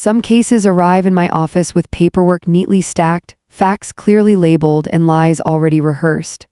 Some cases arrive in my office with paperwork neatly stacked, facts clearly labeled, and lies already rehearsed.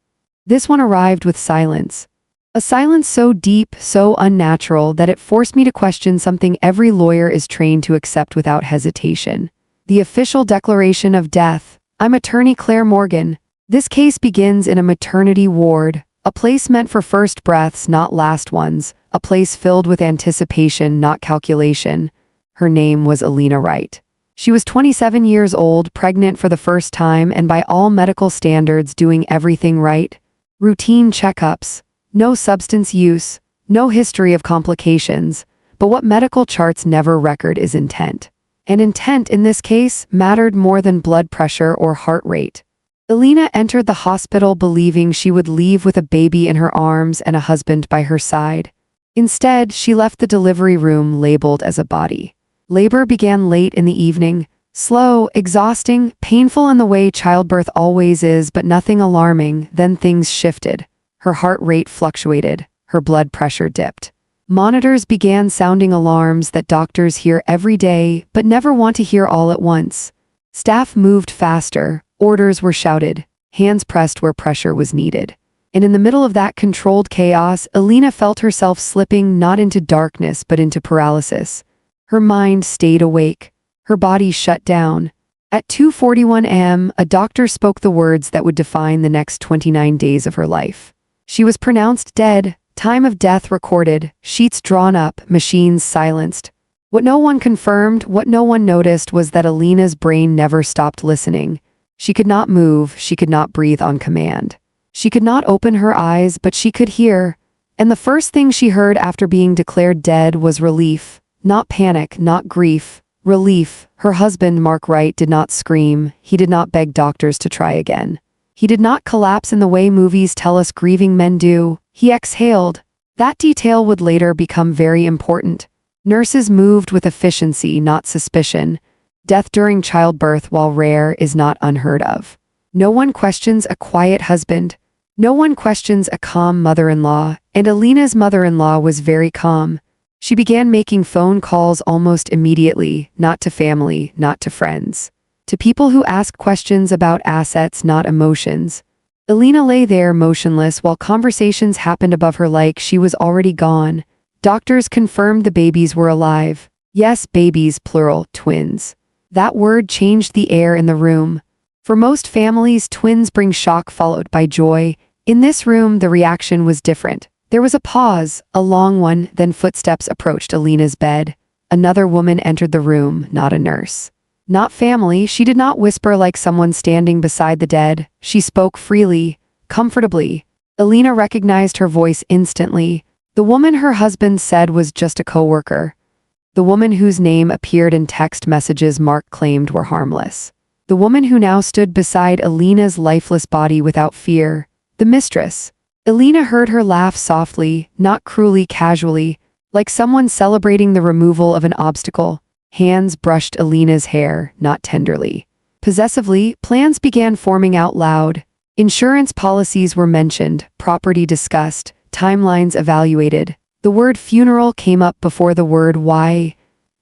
This one arrived with silence. A silence so deep, so unnatural, that it forced me to question something every lawyer is trained to accept without hesitation. The official declaration of death. I'm attorney Claire Morgan. This case begins in a maternity ward, a place meant for first breaths, not last ones, a place filled with anticipation, not calculation. Her name was Elena Wright. She was 27 years old, pregnant for the first time, and by all medical standards doing everything right. Routine checkups, no substance use, no history of complications, but what medical charts never record is intent. And intent in this case mattered more than blood pressure or heart rate. Elena entered the hospital believing she would leave with a baby in her arms and a husband by her side. Instead, she left the delivery room labeled as a body. Labor began late in the evening, slow, exhausting, painful in the way childbirth always is, but nothing alarming. Then things shifted. Her heart rate fluctuated, her blood pressure dipped. Monitors began sounding alarms that doctors hear every day but never want to hear all at once. Staff moved faster, orders were shouted, hands pressed where pressure was needed. And in the middle of that controlled chaos, Elena felt herself slipping not into darkness but into paralysis. Her mind stayed awake. Her body shut down. At 2:41 a.m., a doctor spoke the words that would define the next 29 days of her life. She was pronounced dead, time of death recorded, sheets drawn up, machines silenced. What no one confirmed, what no one noticed, was that Elena's brain never stopped listening. She could not move, she could not breathe on command. She could not open her eyes, but she could hear. And the first thing she heard after being declared dead was relief. Not panic, not grief. Relief. Her husband, Mark Wright, did not scream. He did not beg doctors to try again. He did not collapse in the way movies tell us grieving men do. He exhaled. That detail would later become very important. Nurses moved with efficiency, not suspicion. Death during childbirth, while rare, is not unheard of. No one questions a quiet husband. No one questions a calm mother-in-law, and Elena's mother-in-law was very calm. She began making phone calls almost immediately, not to family, not to friends. To people who asked questions about assets, not emotions. Elena lay there motionless while conversations happened above her like she was already gone. Doctors confirmed the babies were alive. Yes, babies, plural, twins. That word changed the air in the room. For most families, twins bring shock followed by joy. In this room, the reaction was different. There was a pause, a long one, then footsteps approached Elena's bed. Another woman entered the room, not a nurse. Not family. She did not whisper like someone standing beside the dead. She spoke freely, comfortably. Elena recognized her voice instantly. The woman her husband said was just a coworker. The woman whose name appeared in text messages Mark claimed were harmless. The woman who now stood beside Elena's lifeless body without fear. The mistress. Elena heard her laugh softly, not cruelly, casually, like someone celebrating the removal of an obstacle. Hands brushed Elena's hair, not tenderly. Possessively, plans began forming out loud. Insurance policies were mentioned, property discussed, timelines evaluated. The word funeral came up before the word why,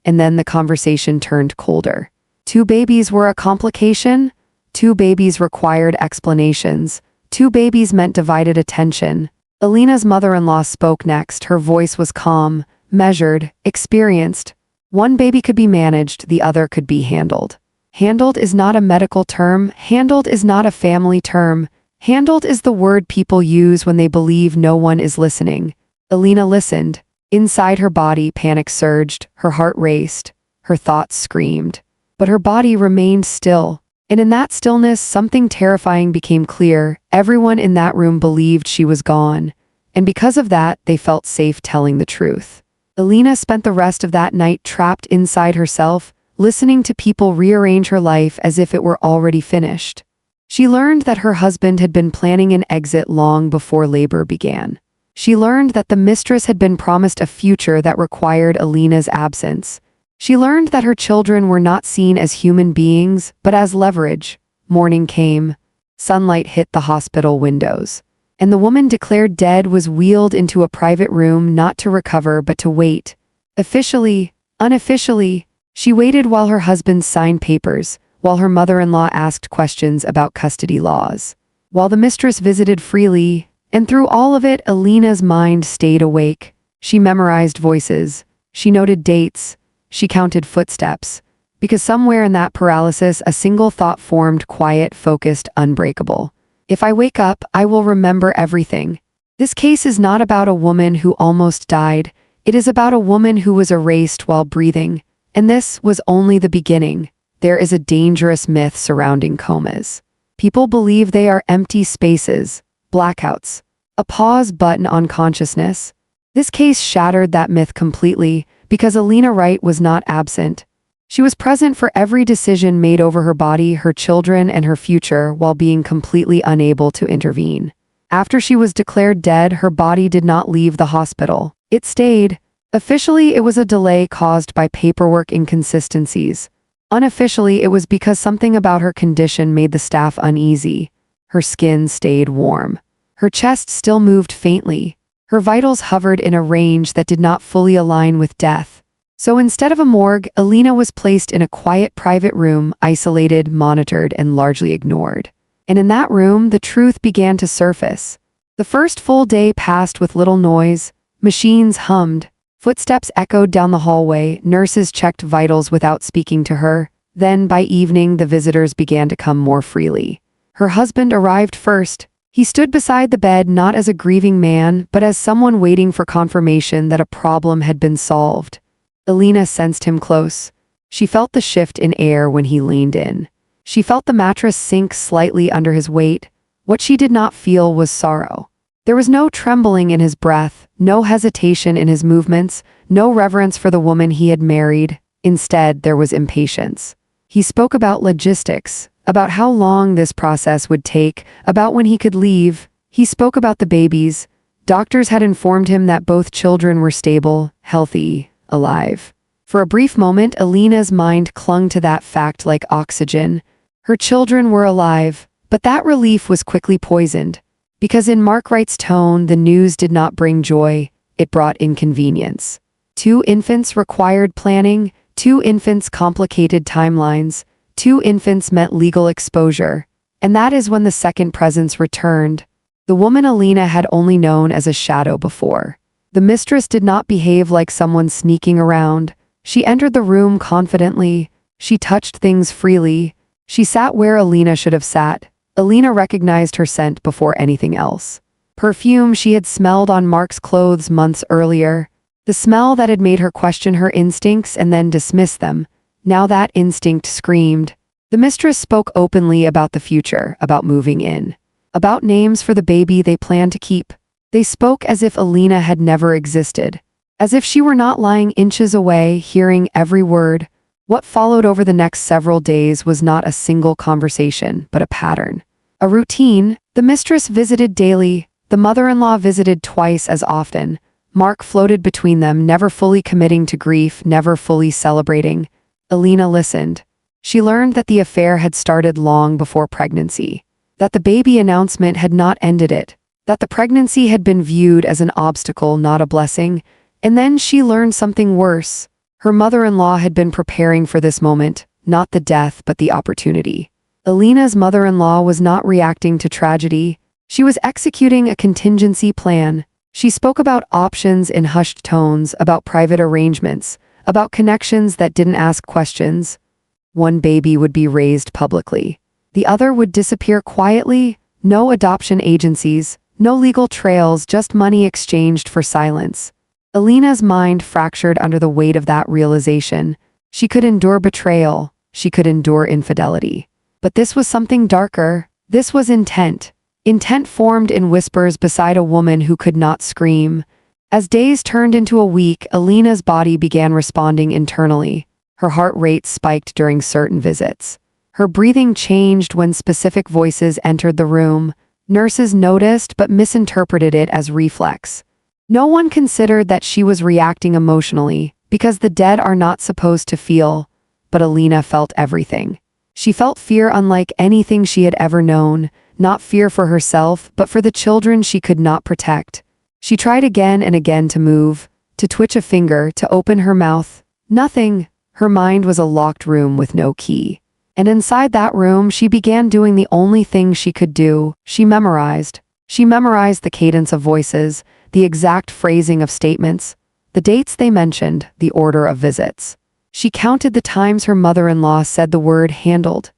and then the conversation turned colder. 2 babies were a complication. 2 babies required explanations. 2 babies meant divided attention. Elena's mother-in-law spoke next. Her voice was calm, measured, experienced. 1 baby could be managed, the other could be handled. Handled is not a medical term. Handled is not a family term. Handled is the word people use when they believe no one is listening. Elena listened. Inside her body, panic surged, her heart raced, her thoughts screamed. But her body remained still. And in that stillness, something terrifying became clear. Everyone in that room believed she was gone. And because of that, they felt safe telling the truth. Elena spent the rest of that night trapped inside herself, listening to people rearrange her life as if it were already finished. She learned that her husband had been planning an exit long before labor began. She learned that the mistress had been promised a future that required Elena's absence. She learned that her children were not seen as human beings, but as leverage. Morning came. Sunlight hit the hospital windows. And the woman declared dead was wheeled into a private room not to recover but to wait. Officially, unofficially, She waited while her husband signed papers, while her mother-in-law asked questions about custody laws. While the mistress visited freely, and through all of it, Elena's mind stayed awake. She memorized voices. She noted dates. She counted footsteps. Because somewhere in that paralysis, a single thought formed, quiet, focused, unbreakable. If I wake up, I will remember everything. This case is not about a woman who almost died. It is about a woman who was erased while breathing. And this was only the beginning. There is a dangerous myth surrounding comas. People believe they are empty spaces, blackouts, a pause button on consciousness. This case shattered that myth completely because Elena Wright was not absent. She was present for every decision made over her body, her children, and her future while being completely unable to intervene. After she was declared dead, her body did not leave the hospital. It stayed. Officially, it was a delay caused by paperwork inconsistencies. Unofficially, it was because something about her condition made the staff uneasy. Her skin stayed warm. Her chest still moved faintly. Her vitals hovered in a range that did not fully align with death. So instead of a morgue, Elena was placed in a quiet private room, isolated, monitored, and largely ignored. And in that room, the truth began to surface. The first full day passed with little noise. Machines hummed. Footsteps echoed down the hallway. Nurses checked vitals without speaking to her. Then, by evening, the visitors began to come more freely. Her husband arrived first. He stood beside the bed not as a grieving man, but as someone waiting for confirmation that a problem had been solved. Elena sensed him close. She felt the shift in air when he leaned in. She felt the mattress sink slightly under his weight. What she did not feel was sorrow. There was no trembling in his breath, no hesitation in his movements, no reverence for the woman he had married. Instead, there was impatience. He spoke about logistics, about how long this process would take, about when he could leave. He spoke about the babies. Doctors had informed him that both children were stable, healthy, alive. For a brief moment, Elena's mind clung to that fact like oxygen. Her children were alive, but that relief was quickly poisoned. Because in Mark Wright's tone, the news did not bring joy, it brought inconvenience. 2 infants required planning, 2 infants complicated timelines, 2 infants meant legal exposure. And that is when the second presence returned. The woman Elena had only known as a shadow before. The mistress did not behave like someone sneaking around. She entered the room confidently. She touched things freely. She sat where Elena should have sat. Elena recognized her scent before anything else. Perfume she had smelled on Mark's clothes months earlier. The smell that had made her question her instincts and then dismiss them. Now that instinct screamed. The mistress spoke openly about the future, about moving in, about names for the baby they planned to keep. They spoke as if Elena had never existed, as if she were not lying inches away, hearing every word. What followed over the next several days was not a single conversation, but a pattern. A routine. The mistress visited daily. The mother-in-law visited twice as often. Mark floated between them, never fully committing to grief, never fully celebrating. Elena listened. She learned that the affair had started long before pregnancy, that the baby announcement had not ended it, that the pregnancy had been viewed as an obstacle, not a blessing. And then she learned something worse. Her mother-in-law had been preparing for this moment, not the death, but the opportunity. Elena's mother-in-law was not reacting to tragedy. She was executing a contingency plan. She spoke about options in hushed tones, about private arrangements, about connections that didn't ask questions. One baby would be raised publicly. The other would disappear quietly. No adoption agencies, no legal trails, just money exchanged for silence. Elena's mind fractured under the weight of that realization. She could endure betrayal. She could endure infidelity. But this was something darker. This was intent. Intent formed in whispers beside a woman who could not scream. As days turned into a week, Elena's body began responding internally. Her heart rate spiked during certain visits. Her breathing changed when specific voices entered the room. Nurses noticed but misinterpreted it as reflex. No one considered that she was reacting emotionally, because the dead are not supposed to feel. But Elena felt everything. She felt fear unlike anything she had ever known, not fear for herself, but for the children she could not protect. She tried again and again to move, to twitch a finger, to open her mouth. Nothing. Her mind was a locked room with no key. And inside that room, she began doing the only thing she could do. She memorized. She memorized the cadence of voices, the exact phrasing of statements, the dates they mentioned, the order of visits. She counted the times her mother-in-law said the word handled.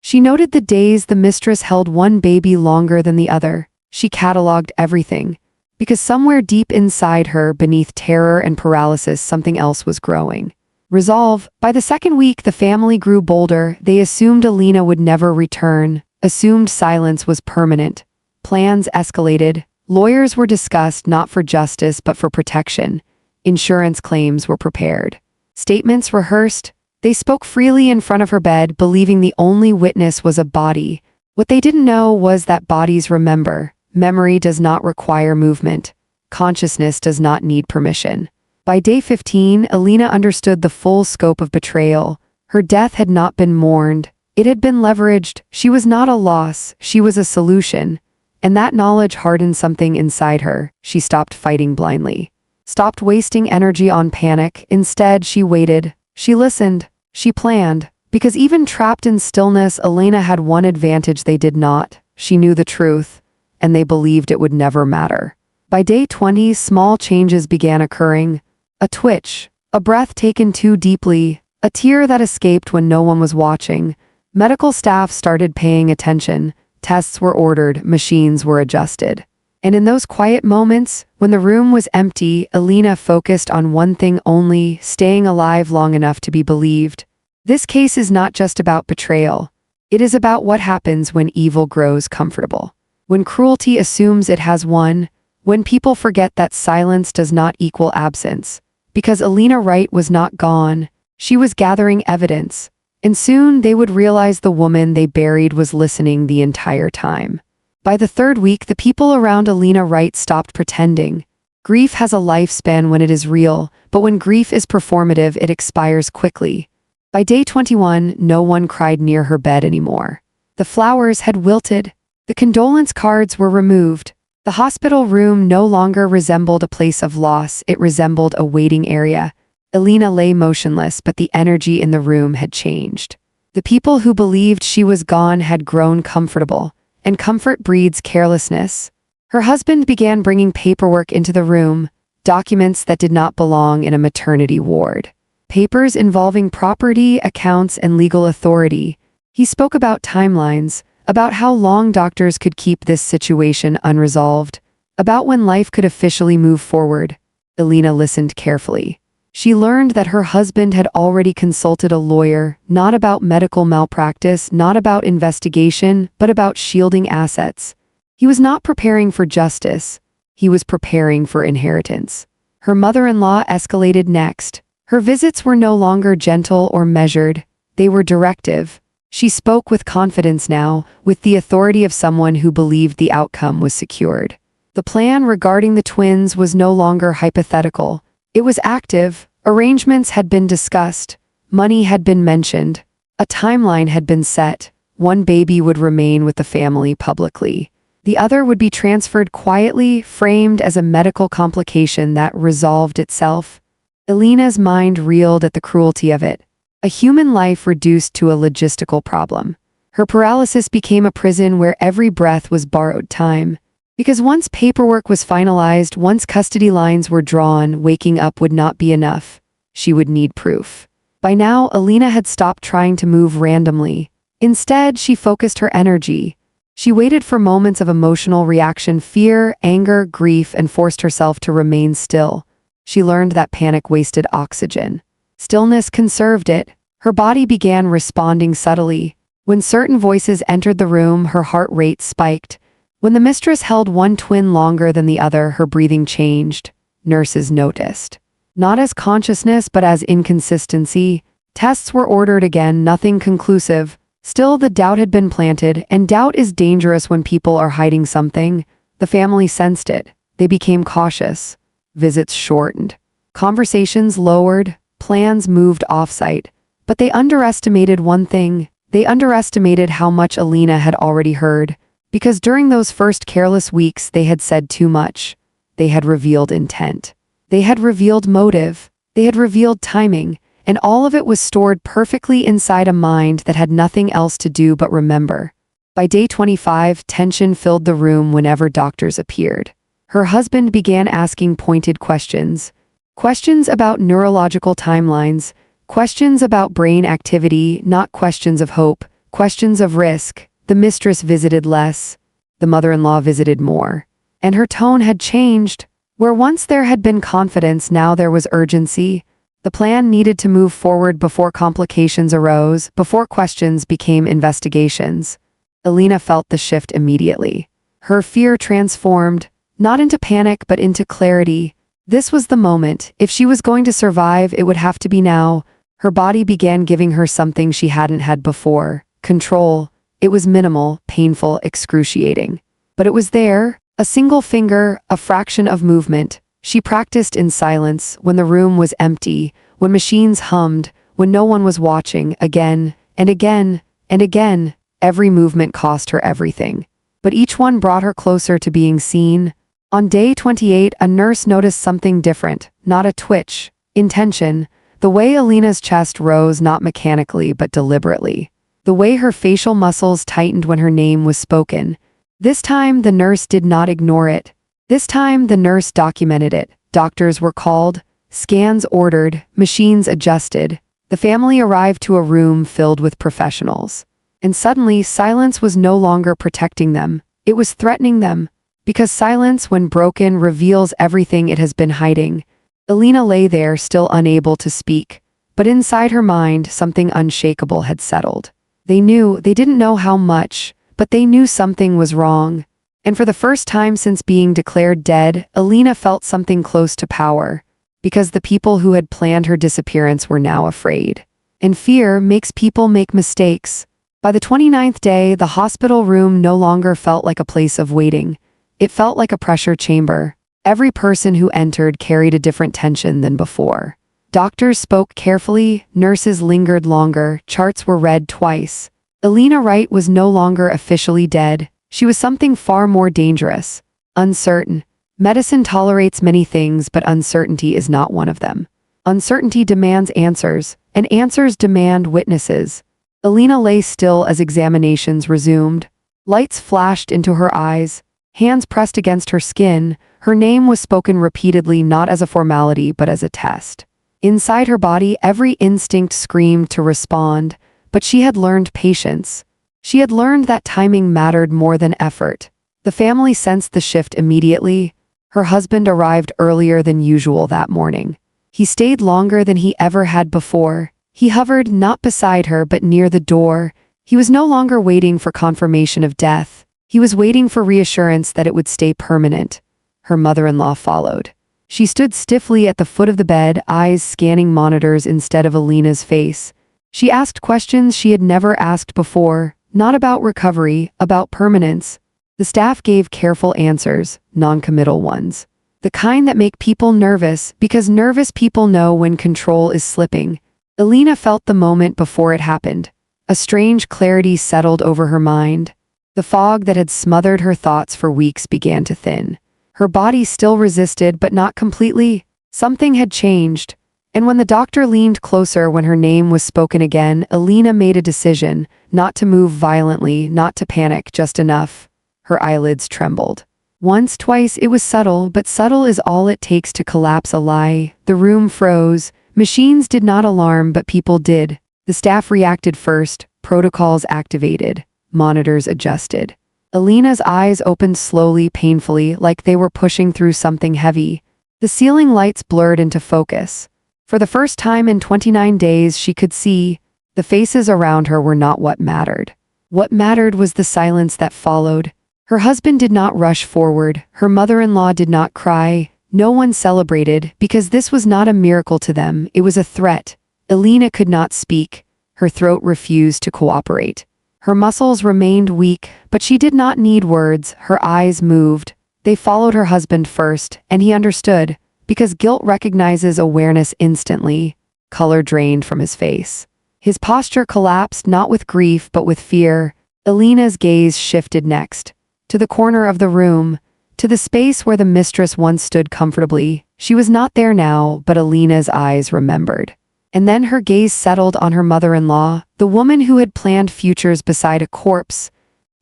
She noted the days the mistress held one baby longer than the other. She cataloged everything, because somewhere deep inside her, beneath terror and paralysis, something else was growing. Resolve. By the second week, the family grew bolder. They assumed Elena would never return, assumed silence was permanent. Plans escalated. Lawyers were discussed not for justice but for protection. Insurance claims were prepared. Statements rehearsed. They spoke freely in front of her bed, believing the only witness was a body. What they didn't know was that bodies remember. Memory does not require movement. Consciousness does not need permission. By day 15, Elena understood the full scope of betrayal. Her death had not been mourned. It had been leveraged. She was not a loss. She was a solution. And that knowledge hardened something inside her. She stopped fighting blindly. Stopped wasting energy on panic. Instead, she waited. She listened. She planned. Because even trapped in stillness, Elena had one advantage they did not. She knew the truth, and they believed it would never matter. By day 20, small changes began occurring. A twitch, a breath taken too deeply, a tear that escaped when no one was watching. Medical staff started paying attention. Tests were ordered, machines were adjusted. And in those quiet moments, when the room was empty, Elena focused on one thing only: staying alive long enough to be believed. This case is not just about betrayal. It is about what happens when evil grows comfortable. When cruelty assumes it has won. When people forget that silence does not equal absence. Because Elena Wright was not gone. She was gathering evidence. And soon they would realize the woman they buried was listening the entire time. By the third week, the people around Elena Wright stopped pretending. Grief has a lifespan when it is real, but when grief is performative, it expires quickly. By day 21, no one cried near her bed anymore. The flowers had wilted. The condolence cards were removed. The hospital room no longer resembled a place of loss, it resembled a waiting area. Elena lay motionless, but the energy in the room had changed. The people who believed she was gone had grown comfortable, and comfort breeds carelessness. Her husband began bringing paperwork into the room, documents that did not belong in a maternity ward. Papers involving property, accounts, and legal authority. He spoke about timelines, about how long doctors could keep this situation unresolved, about when life could officially move forward. Elena listened carefully. She learned that her husband had already consulted a lawyer, not about medical malpractice, not about investigation, but about shielding assets. He was not preparing for justice. He was preparing for inheritance. Her mother-in-law escalated next. Her visits were no longer gentle or measured. They were directive. She spoke with confidence now, with the authority of someone who believed the outcome was secured. The plan regarding the twins was no longer hypothetical. It was active. Arrangements had been discussed. Money had been mentioned. A timeline had been set. One baby would remain with the family publicly. The other would be transferred quietly, framed as a medical complication that resolved itself. Elena's mind reeled at the cruelty of it. A human life reduced to a logistical problem. Her paralysis became a prison where every breath was borrowed time. Because once paperwork was finalized, once custody lines were drawn, waking up would not be enough. She would need proof. By now, Elena had stopped trying to move randomly. Instead, she focused her energy. She waited for moments of emotional reaction, fear, anger, grief, and forced herself to remain still. She learned that panic wasted oxygen. Stillness conserved it. Her body began responding subtly. When certain voices entered the room, her heart rate spiked. When the mistress held one twin longer than the other, her breathing changed. Nurses noticed. Not as consciousness, but as inconsistency. Tests were ordered again, nothing conclusive. Still, the doubt had been planted, and doubt is dangerous when people are hiding something. The family sensed it. They became cautious. Visits shortened. Conversations lowered. Plans moved off-site. But they underestimated one thing. They underestimated how much Elena had already heard. Because during those first careless weeks, they had said too much. They had revealed intent. They had revealed motive. They had revealed timing. and all of it was stored perfectly inside a mind that had nothing else to do but remember. By day 25, tension filled the room whenever doctors appeared. Her husband began asking pointed questions. Questions about neurological timelines, questions about brain activity, not questions of hope, questions of risk. The mistress visited less. The mother-in-law visited more. And her tone had changed. Where once there had been confidence, now there was urgency. The plan needed to move forward before complications arose, before questions became investigations. Elena felt the shift immediately. Her fear transformed, not into panic but into clarity. This was the moment. If she was going to survive, it would have to be now. Her body began giving her something she hadn't had before. Control. It was minimal, painful, excruciating. But it was there. A single finger, a fraction of movement. She practiced in silence, when the room was empty, when machines hummed, when no one was watching, again, and again, and again. Every movement cost her everything. But each one brought her closer to being seen. On day 28, a nurse noticed something different, not a twitch, intention, the way Elena's chest rose not mechanically but deliberately, the way her facial muscles tightened when her name was spoken. This time the nurse did not ignore it. This time the nurse documented it. Doctors were called, scans ordered, machines adjusted. The family arrived to a room filled with professionals. And suddenly silence was no longer protecting them, it was threatening them. Because silence, when broken, reveals everything it has been hiding. Elena lay there, still unable to speak. But inside her mind, something unshakable had settled. They didn't know how much, but they knew something was wrong. And for the first time since being declared dead, Elena felt something close to power. Because the people who had planned her disappearance were now afraid. And fear makes people make mistakes. By the 29th day, the hospital room no longer felt like a place of waiting. It felt like a pressure chamber. Every person who entered carried a different tension than before. Doctors spoke carefully, nurses lingered longer, charts were read twice. Elena Wright was no longer officially dead. She was something far more dangerous. Uncertain. Medicine tolerates many things, but uncertainty is not one of them. Uncertainty demands answers, and answers demand witnesses. Elena lay still as examinations resumed. Lights flashed into her eyes. Hands pressed against her skin, her name was spoken repeatedly, not as a formality but as a test. Inside her body, every instinct screamed to respond, but she had learned patience. She had learned that timing mattered more than effort. The family sensed the shift immediately. Her husband arrived earlier than usual that morning. He stayed longer than he ever had before. He hovered not beside her but near the door. He was no longer waiting for confirmation of death. He was waiting for reassurance that it would stay permanent. Her mother-in-law followed. She stood stiffly at the foot of the bed, eyes scanning monitors instead of Elena's face. She asked questions she had never asked before, not about recovery, about permanence. The staff gave careful answers, non-committal ones. The kind that make people nervous, because nervous people know when control is slipping. Elena felt the moment before it happened. A strange clarity settled over her mind. The fog that had smothered her thoughts for weeks began to thin. Her body still resisted, but not completely. Something had changed. And when the doctor leaned closer when her name was spoken again, Elena made a decision, not to move violently, not to panic, just enough. Her eyelids trembled. Once, twice, it was subtle, but subtle is all it takes to collapse a lie. The room froze. Machines did not alarm, but people did. The staff reacted first, protocols activated. Monitors adjusted. Elena's eyes opened slowly, painfully, like they were pushing through something heavy. The ceiling lights blurred into focus. For the first time in 29 days, she could see. The faces around her were not what mattered. What mattered was the silence that followed. Her husband did not rush forward. Her mother-in-law did not cry. No one celebrated, because this was not a miracle to them, it was a threat. Elena could not speak. Her throat refused to cooperate. Her muscles remained weak, but she did not need words. Her eyes moved. They followed her husband first, and he understood, because guilt recognizes awareness instantly. Color drained from his face. His posture collapsed, not with grief but with fear. Elena's gaze shifted next. To the corner of the room. To the space where the mistress once stood comfortably. She was not there now, but Elena's eyes remembered. And then her gaze settled on her mother-in-law, the woman who had planned futures beside a corpse.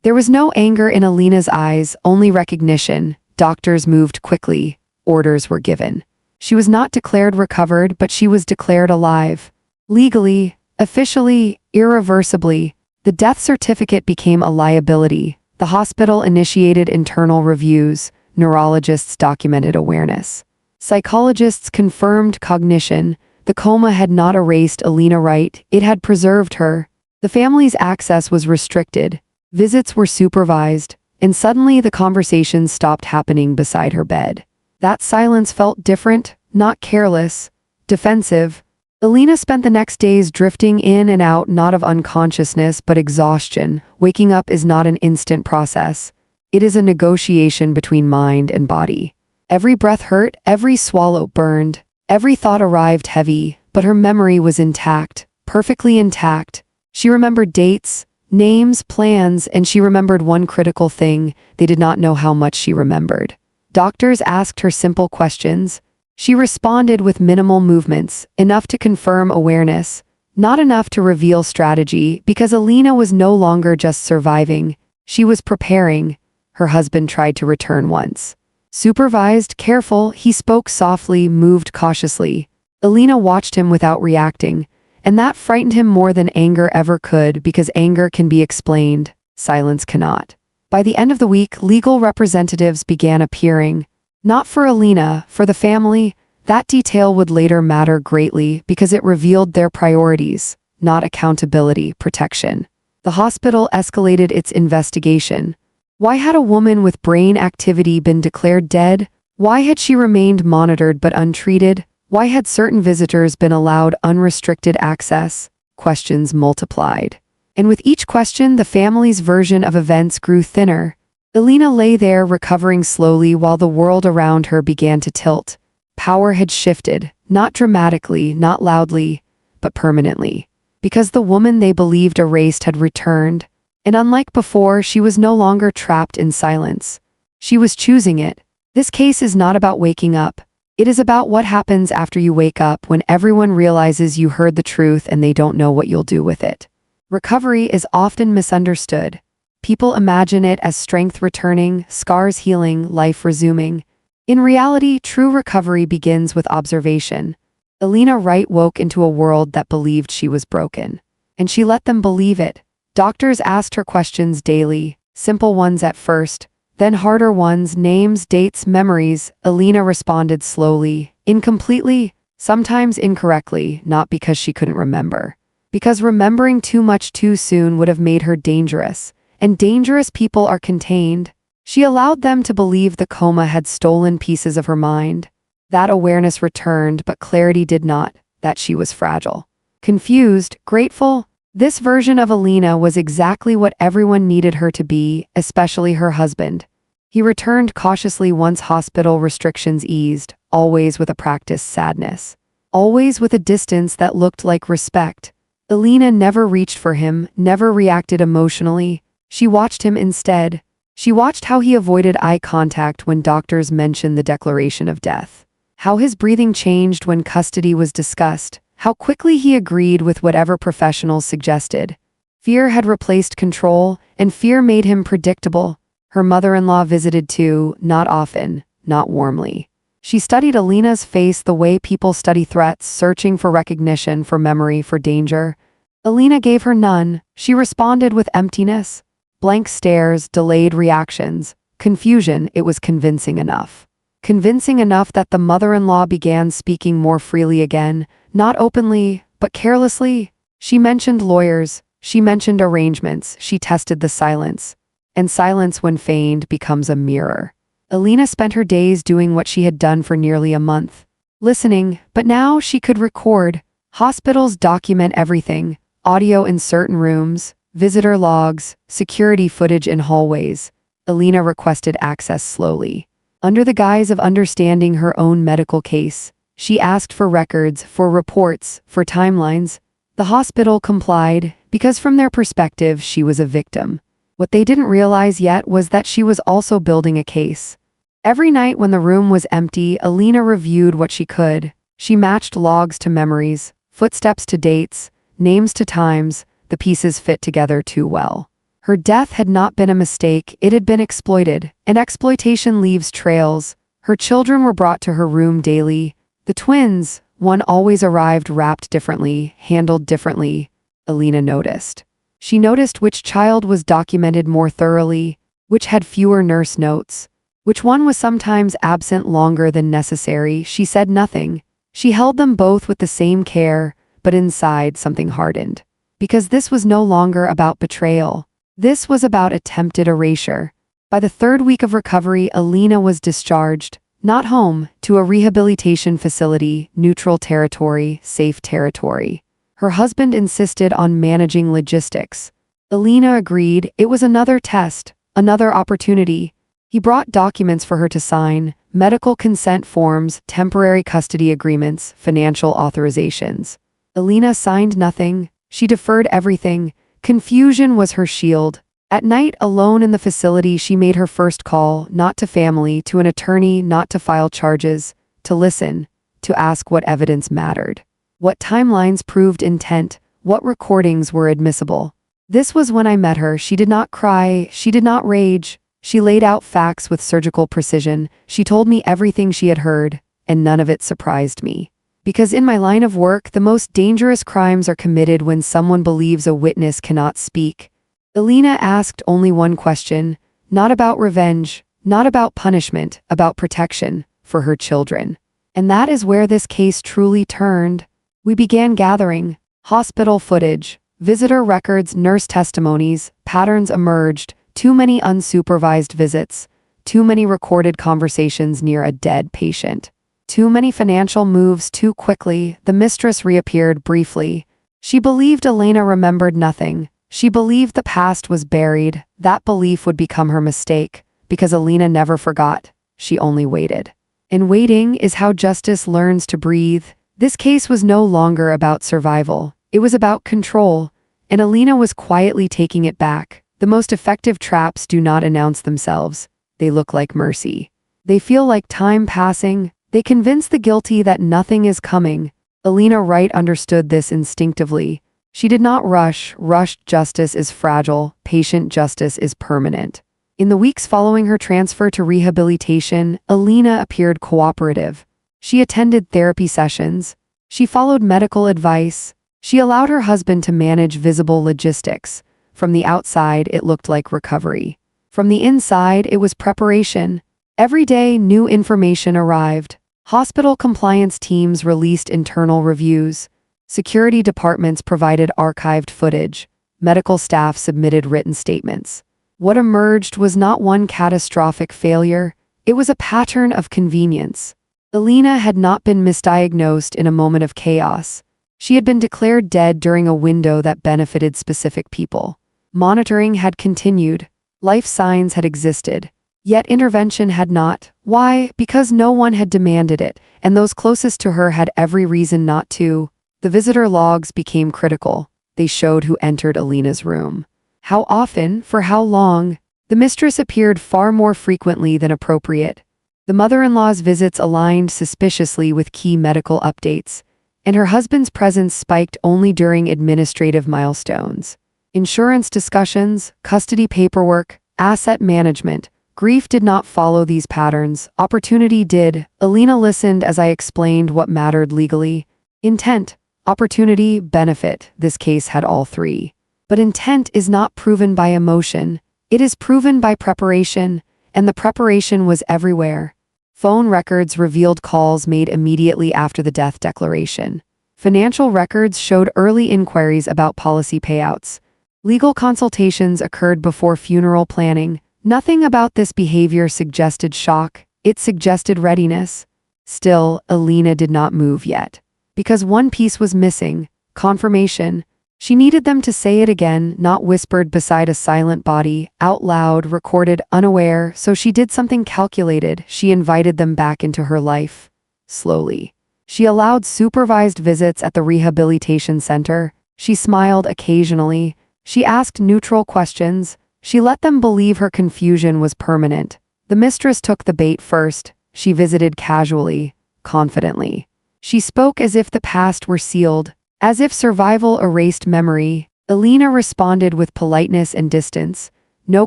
There was no anger in Elena's eyes, only recognition. Doctors moved quickly. Orders were given. She was not declared recovered, but she was declared alive. Legally, officially, irreversibly, the death certificate became a liability. The hospital initiated internal reviews. Neurologists documented awareness. Psychologists confirmed cognition. The coma had not erased Elena Wright, it had preserved her. The family's access was restricted. Visits were supervised, and suddenly the conversations stopped happening beside her bed. That silence felt different, not careless, defensive. Elena spent the next days drifting in and out, not of unconsciousness but exhaustion. Waking up is not an instant process. It is a negotiation between mind and body. Every breath hurt, every swallow burned, every thought arrived heavy, but her memory was intact, perfectly intact. She remembered dates, names, plans, and she remembered one critical thing: they did not know how much she remembered. Doctors asked her simple questions. She responded with minimal movements, enough to confirm awareness, not enough to reveal strategy, because Elena was no longer just surviving, she was preparing. Her husband tried to return once. Supervised, careful, he spoke softly, moved cautiously. Elena watched him without reacting, and that frightened him more than anger ever could, because anger can be explained, silence cannot. By the end of the week, legal representatives began appearing. Not for Elena, for the family. That detail would later matter greatly because it revealed their priorities, not accountability, protection. The hospital escalated its investigation. Why had a woman with brain activity been declared dead? Why had she remained monitored but untreated? Why had certain visitors been allowed unrestricted access? Questions multiplied. And with each question, the family's version of events grew thinner. Elena lay there recovering slowly while the world around her began to tilt. Power had shifted, not dramatically, not loudly, but permanently. Because the woman they believed erased had returned. And unlike before, she was no longer trapped in silence. She was choosing it. This case is not about waking up. It is about what happens after you wake up, when everyone realizes you heard the truth and they don't know what you'll do with it. Recovery is often misunderstood. People imagine it as strength returning, scars healing, life resuming. In reality, true recovery begins with observation. Elena Wright woke into a world that believed she was broken. And she let them believe it. Doctors asked her questions daily, simple ones at first, then harder ones: names, dates, memories. Elena responded slowly, incompletely, sometimes incorrectly, not because she couldn't remember. Because remembering too much too soon would have made her dangerous. And dangerous people are contained. She allowed them to believe the coma had stolen pieces of her mind. That awareness returned, but clarity did not, that she was fragile. Confused, grateful, this version of Elena was exactly what everyone needed her to be, especially her husband. He returned cautiously once hospital restrictions eased, always with a practiced sadness. Always with a distance that looked like respect. Elena never reached for him, never reacted emotionally. She watched him instead. She watched how he avoided eye contact when doctors mentioned the declaration of death. How his breathing changed when custody was discussed. How quickly he agreed with whatever professionals suggested. Fear had replaced control, and fear made him predictable. Her mother-in-law visited too, not often, not warmly. She studied Elena's face the way people study threats, searching for recognition, for memory, for danger. Elena gave her none. She responded with emptiness. Blank stares, delayed reactions, confusion. It was convincing enough. Convincing enough that the mother-in-law began speaking more freely again, not openly, but carelessly. She mentioned lawyers, she mentioned arrangements, she tested the silence. And silence, when feigned, becomes a mirror. Elena spent her days doing what she had done for nearly a month. Listening, but now she could record. Hospitals document everything: audio in certain rooms, visitor logs, security footage in hallways. Elena requested access slowly. Under the guise of understanding her own medical case, she asked for records, for reports, for timelines. The hospital complied, because from their perspective, she was a victim. What they didn't realize yet was that she was also building a case. Every night when the room was empty, Elena reviewed what she could. She matched logs to memories, Footsteps to dates, names to times, the pieces fit together too well. Her death had not been a mistake, it had been exploited, and exploitation leaves trails. Her children were brought to her room daily. The twins, one always arrived wrapped differently, handled differently. Elena noticed. She noticed which child was documented more thoroughly, which had fewer nurse notes, which one was sometimes absent longer than necessary. She said nothing. She held them both with the same care, but inside something hardened. Because this was no longer about betrayal. This was about attempted erasure. By the third week of recovery, Elena was discharged, not home, to a rehabilitation facility, neutral territory, safe territory. Her husband insisted on managing logistics. Elena agreed. It was another test, another opportunity. He brought documents for her to sign, medical consent forms, temporary custody agreements, financial authorizations. Elena signed nothing. She deferred everything. Confusion was her shield. At night, alone in the facility, she made her first call, not to family, to an attorney, not to file charges, to listen, to ask what evidence mattered. What timelines proved intent, what recordings were admissible. This was when I met her. She did not cry, she did not rage. She laid out facts with surgical precision. She told me everything she had heard, and none of it surprised me. Because in my line of work, the most dangerous crimes are committed when someone believes a witness cannot speak. Elena asked only one question, not about revenge, not about punishment, about protection, for her children. And that is where this case truly turned. We began gathering hospital footage, visitor records, nurse testimonies. Patterns emerged, too many unsupervised visits, too many recorded conversations near a dead patient, too many financial moves too quickly. The mistress reappeared briefly. She believed Elena remembered nothing. She believed the past was buried. That belief would become her mistake, because Elena never forgot. She only waited. And waiting is how justice learns to breathe. This case was no longer about survival. It was about control, and Elena was quietly taking it back. The most effective traps do not announce themselves. They look like mercy. They feel like time passing. They convince the guilty that nothing is coming. Elena Wright understood this instinctively. She did not rush. Rushed justice is fragile. Patient justice is permanent. In the weeks following her transfer to rehabilitation, Elena appeared cooperative. She attended therapy sessions. She followed medical advice. She allowed her husband to manage visible logistics. From the outside, it looked like recovery. From the inside, it was preparation. Every day, new information arrived. Hospital compliance teams released internal reviews. Security departments provided archived footage. Medical staff submitted written statements. What emerged was not one catastrophic failure. It was a pattern of convenience. Elena had not been misdiagnosed in a moment of chaos. She had been declared dead during a window that benefited specific people. Monitoring had continued. Life signs had existed. Yet intervention had not. Why? Because no one had demanded it, and those closest to her had every reason not to. The visitor logs became critical. They showed who entered Elena's room. How often, for how long. The mistress appeared far more frequently than appropriate. The mother-in-law's visits aligned suspiciously with key medical updates, and her husband's presence spiked only during administrative milestones. Insurance discussions, custody paperwork, asset management. Grief did not follow these patterns. Opportunity did. Elena listened as I explained what mattered legally. Intent, opportunity, benefit. This case had all three. But intent is not proven by emotion. It is proven by preparation, and the preparation was everywhere. Phone records revealed calls made immediately after the death declaration. Financial records showed early inquiries about policy payouts. Legal consultations occurred before funeral planning. Nothing about this behavior suggested shock. It suggested readiness. Still, Elena did not move yet. Because one piece was missing, confirmation. She needed them to say it again, not whispered beside a silent body, out loud, recorded, unaware, so she did something calculated. She invited them back into her life. Slowly. She allowed supervised visits at the rehabilitation center. She smiled occasionally. She asked neutral questions. She let them believe her confusion was permanent. The mistress took the bait first. She visited casually, confidently. She spoke as if the past were sealed. As if survival erased memory, Elena responded with politeness and distance. No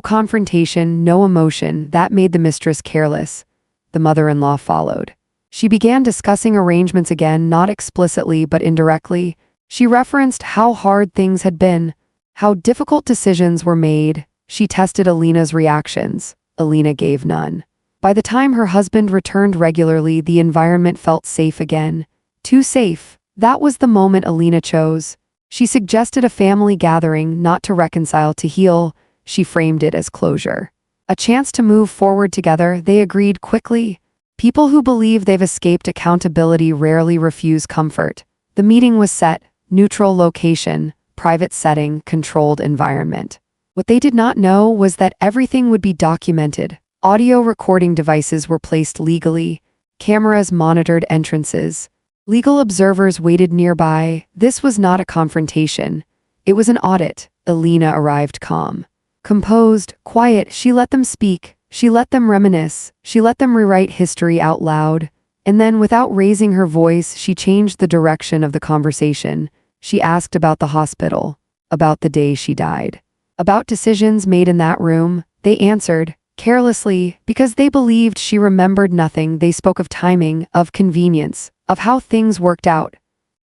confrontation, no emotion. That made the mistress careless. The mother-in-law followed. She began discussing arrangements again, not explicitly but indirectly. She referenced how hard things had been, how difficult decisions were made. She tested Elena's reactions. Elena gave none. By the time her husband returned regularly, the environment felt safe again. Too safe. That was the moment Elena chose. She suggested a family gathering, not to reconcile, to heal. She framed it as closure. A chance to move forward together. They agreed quickly. People who believe they've escaped accountability rarely refuse comfort. The meeting was set. Neutral location, private setting, controlled environment. What they did not know was that everything would be documented. Audio recording devices were placed legally. Cameras monitored entrances. Legal observers waited nearby. This was not a confrontation. It was an audit. Elena arrived calm. Composed, quiet. She let them speak. She let them reminisce. She let them rewrite history out loud. And then, without raising her voice, she changed the direction of the conversation. She asked about the hospital, about the day she died, about decisions made in that room. They answered, carelessly, because they believed she remembered nothing. They spoke of timing, of convenience, of how things worked out.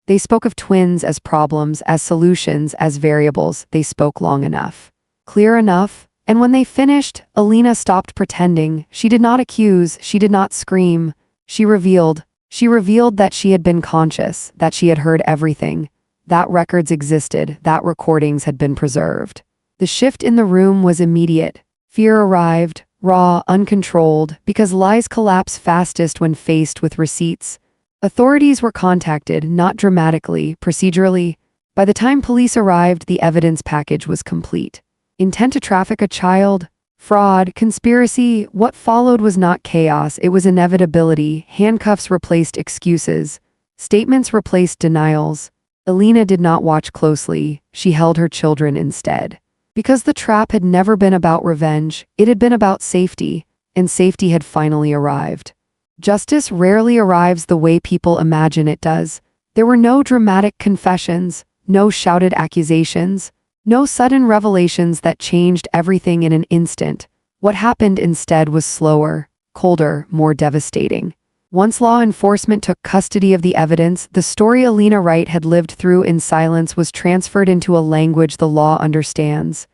They spoke of twins as problems, as solutions, as variables. They spoke long enough, clear enough, and when they finished, Elena stopped pretending. She did not accuse, she did not scream. She revealed that she had been conscious, that she had heard everything, that records existed, that recordings had been preserved. The shift in the room was immediate. Fear arrived, raw, uncontrolled, because lies collapse fastest when faced with receipts. Authorities were contacted, not dramatically, procedurally. By the time police arrived, the evidence package was complete. Intent to traffic a child, fraud, conspiracy. What followed was not chaos, it was inevitability. Handcuffs replaced excuses. Statements replaced denials. Elena did not watch closely. She held her children instead. Because the trap had never been about revenge, it had been about safety, and safety had finally arrived. Justice rarely arrives the way people imagine it does. There were no dramatic confessions, no shouted accusations, no sudden revelations that changed everything in an instant. What happened instead was slower, colder, more devastating. Once law enforcement took custody of the evidence, the story Elena Wright had lived through in silence was transferred into a language the law understands.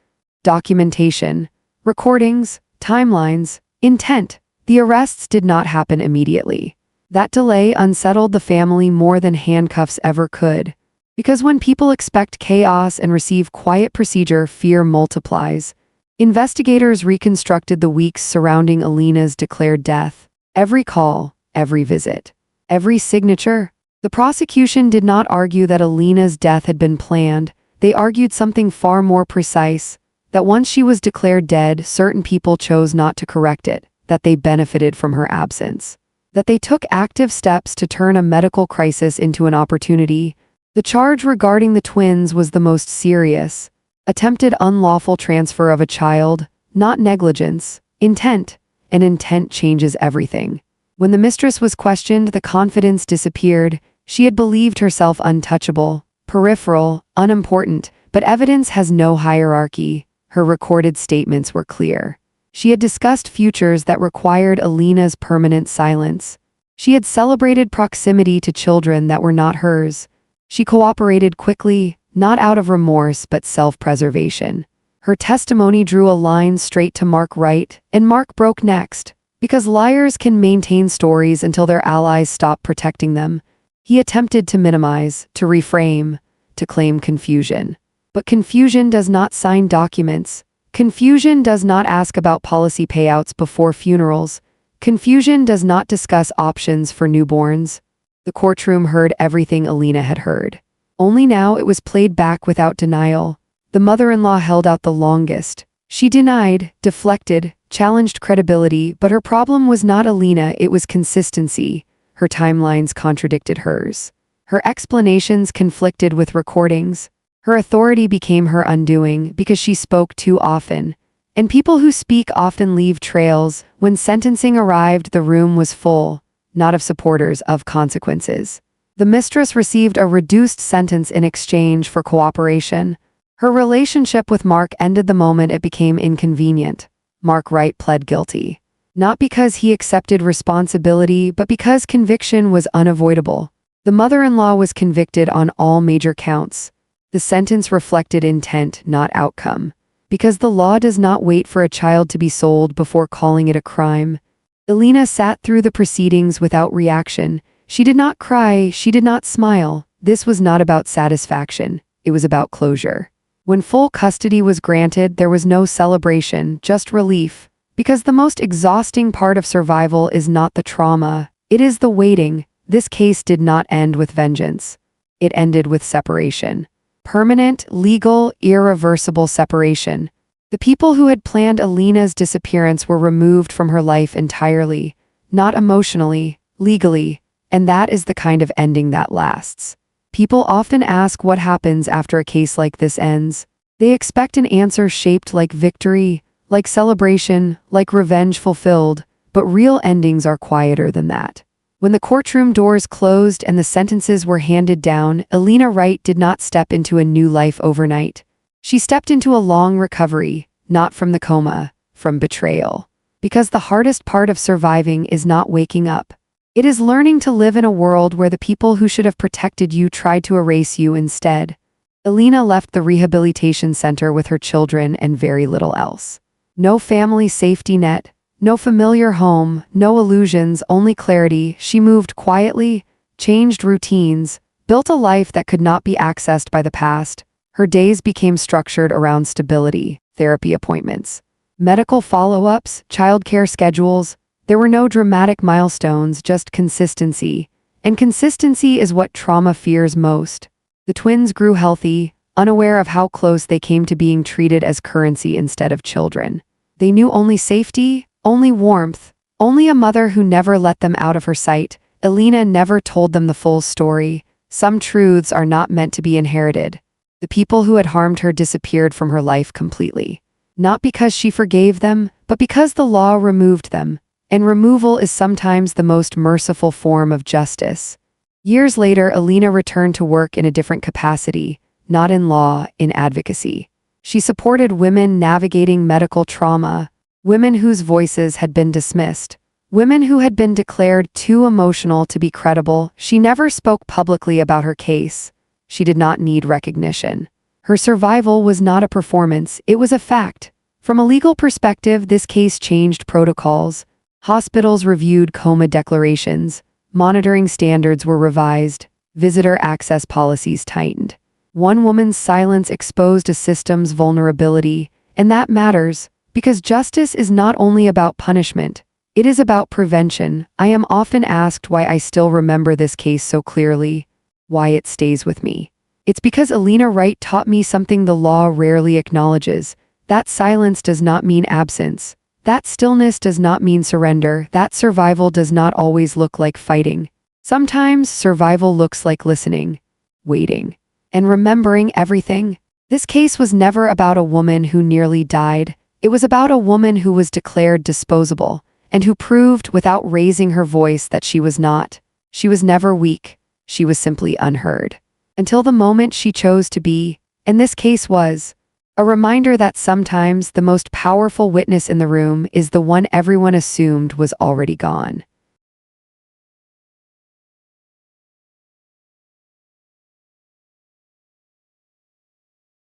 Documentation, recordings, timelines, intent. The arrests did not happen immediately. That delay unsettled the family more than handcuffs ever could. Because when people expect chaos and receive quiet procedure, fear multiplies. Investigators reconstructed the weeks surrounding Elena's declared death. Every call, every visit, every signature. The prosecution did not argue that Elena's death had been planned. They argued something far more precise, that once she was declared dead, certain people chose not to correct it, that they benefited from her absence, that they took active steps to turn a medical crisis into an opportunity. The charge regarding the twins was the most serious. Attempted unlawful transfer of a child, not negligence, intent, and intent changes everything. When the mistress was questioned, the confidence disappeared. She had believed herself untouchable, peripheral, unimportant, but evidence has no hierarchy. Her recorded statements were clear. She had discussed futures that required Elena's permanent silence. She had celebrated proximity to children that were not hers. She cooperated quickly, not out of remorse but self-preservation. Her testimony drew a line straight to Mark Wright, and Mark broke next. Because liars can maintain stories until their allies stop protecting them. He attempted to minimize, to reframe, to claim confusion. But confusion does not sign documents. Confusion does not ask about policy payouts before funerals. Confusion does not discuss options for newborns. The courtroom heard everything Elena had heard. Only now it was played back without denial. The mother-in-law held out the longest. She denied, deflected, challenged credibility, but her problem was not Elena, it was consistency. Her timelines contradicted hers. Her explanations conflicted with recordings. Her authority became her undoing because she spoke too often. And people who speak often leave trails. When sentencing arrived, the room was full, not of supporters, of consequences. The mistress received a reduced sentence in exchange for cooperation. Her relationship with Mark ended the moment it became inconvenient. Mark Wright pled guilty. Not because he accepted responsibility, but because conviction was unavoidable. The mother-in-law was convicted on all major counts. The sentence reflected intent, not outcome. Because the law does not wait for a child to be sold before calling it a crime. Elena sat through the proceedings without reaction. She did not cry, she did not smile. This was not about satisfaction, it was about closure. When full custody was granted, there was no celebration, just relief. Because the most exhausting part of survival is not the trauma, it is the waiting. This case did not end with vengeance. It ended with separation. Permanent, legal, irreversible separation. The people who had planned Elena's disappearance were removed from her life entirely, not emotionally, legally, and that is the kind of ending that lasts. People often ask what happens after a case like this ends. They expect an answer shaped like victory, like celebration, like revenge fulfilled, but real endings are quieter than that. When the courtroom doors closed and the sentences were handed down, Elena Wright did not step into a new life overnight. She stepped into a long recovery, not from the coma, from betrayal. Because the hardest part of surviving is not waking up. It is learning to live in a world where the people who should have protected you tried to erase you instead. Elena left the rehabilitation center with her children and very little else. No family safety net, no familiar home, no illusions, only clarity. She moved quietly, changed routines, built a life that could not be accessed by the past. Her days became structured around stability, therapy appointments, medical follow-ups, childcare schedules. There were no dramatic milestones, just consistency. And consistency is what trauma fears most. The twins grew healthy, unaware of how close they came to being treated as currency instead of children. They knew only safety, only warmth, only a mother who never let them out of her sight. Elena never told them the full story. Some truths are not meant to be inherited. The people who had harmed her disappeared from her life completely. Not because she forgave them, but because the law removed them. And removal is sometimes the most merciful form of justice. Years later, Elena returned to work in a different capacity, not in law, in advocacy. She supported women navigating medical trauma, women whose voices had been dismissed, women who had been declared too emotional to be credible. She never spoke publicly about her case. She did not need recognition. Her survival was not a performance, it was a fact. From a legal perspective, this case changed protocols. Hospitals reviewed coma declarations, monitoring standards were revised, visitor access policies tightened. One woman's silence exposed a system's vulnerability, and that matters, because justice is not only about punishment, it is about prevention. I am often asked why I still remember this case so clearly, why it stays with me. It's because Elena Wright taught me something the law rarely acknowledges. That silence does not mean absence. That stillness does not mean surrender. That survival does not always look like fighting. Sometimes survival looks like listening, waiting, and remembering everything. This case was never about a woman who nearly died. It was about a woman who was declared disposable, and who proved without raising her voice that she was not. She was never weak. She was simply unheard. Until the moment she chose to be, and this case was. A reminder that sometimes the most powerful witness in the room is the one everyone assumed was already gone.